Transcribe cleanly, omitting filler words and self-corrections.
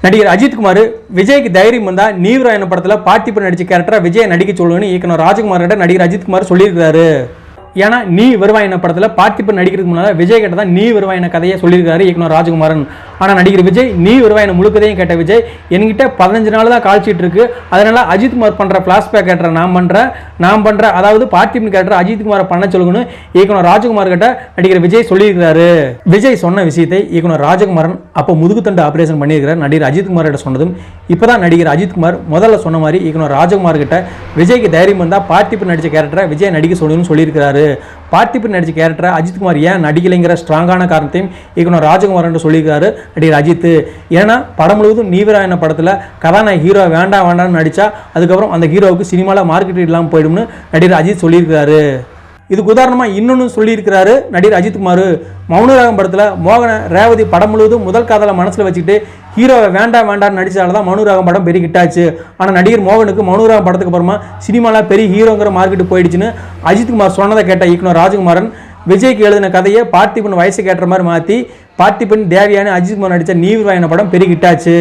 நடிகர் அஜித்குமார் விஜய்க்கு தைரியம் வந்தா நீவிராயன படத்துல பார்த்திபன் நடிச்ச கேரக்டரா விஜய் நடிக்க சொல்லுன்னு இயக்குனர் ராஜ்குமார் கிட்ட நடிகர் அஜித்குமார் சொல்லியிருக்காரு. ஏன்னா நீ வருவாயின படத்தில் பார்த்திபன் நடிக்கிறதுக்கு முன்னால் விஜய் கிட்ட தான் நீ வருவாயின கதையை சொல்லியிருக்காரு இயக்குனர் ராஜகுமாரன். ஆனால் நடிகர் விஜய் நீ வருவாயின முழுக்கதையும் கேட்ட விஜய் என்கிட்ட 15 நாள் தான் கால்ஷீட் இருக்கு, அதனால அஜித்குமார் பண்ற பிளாஷ்பேக் கேரக்டர் நான் பண்றேன், அதாவது பார்த்திபன் கேரக்டர் அஜித்குமாரை பண்ண சொல்லுங்கன்னு இயக்குனர் ராஜகுமார் கிட்ட நடிகர் விஜய் சொல்லியிருக்காரு. விஜய் சொன்ன விஷயத்தை இயக்குனர் ராஜகுமாரன் அப்போ முதுகுத்தண்டு ஆபரேஷன் பண்ணியிருக்கிறார் நடிகர் அஜித்குமார் கிட்ட சொன்னதும் இப்போதான் நடிகர் அஜித்குமார் முதல்ல சொன்ன மாதிரி இயக்குனர் ராஜகுமார் கிட்ட விஜய்க்கு தைரியம் வந்தா பார்த்திபன் நடிச்ச கேரக்டரை விஜய் நடிக்க சொல்லணும்னு சொல்லியிருக்கிறாரு. பார்த்திபன் நடிச்ச கேரக்டரை அஜித்குமார் ஏன் நடிக்கலைங்கிற ஸ்ட்ராங்கான காரணத்தையும் இயக்குனர் ராஜகுமார் என்று சொல்லியிருக்காரு நடிகர் அஜித். ஏன்னா படம் முழுவதும் நீவிராயன படத்தில் கதாநாயகி ஹீரோ வேண்டாம்னு நடிச்சா அதுக்கப்புறம் அந்த ஹீரோவுக்கு சினிமாவில் மார்க்கெட் இல்லாமல் போயிடும்னு நடிகர் அஜித் சொல்லியிருக்காரு. இதுக்கு உதாரணமாக இன்னொன்று சொல்லியிருக்கிறாரு நடிகர் அஜித்குமார். மௌனராகம் படத்தில் மோகன ரேவதி படம் முழுவதும் முதல் காதலை மனசில் வச்சுக்கிட்டு ஹீரோவை வேண்டாம்னு நடித்தால தான் மௌனராகம் படம் பெரிய ஹிட்டாச்சு. ஆனால் நடிகர் மோகனுக்கு மௌனராகம் படத்துக்கு அப்புறமா சினிமாவில் பெரிய ஹீரோங்கிற மார்க்கெட்டு போயிடுச்சுன்னு அஜித்குமார் சொன்னதை கேட்ட இயக்குனர் ராஜகுமாரன் விஜய்க்கு எழுதின கதையை பார்த்திபன் வயசுக்கு ஏற்ற மாதிரி மாற்றி பார்த்திபன் தேவியான அஜித்குமார் நடித்த நீவிராயன படம் பெரிய ஹிட்டாச்சு.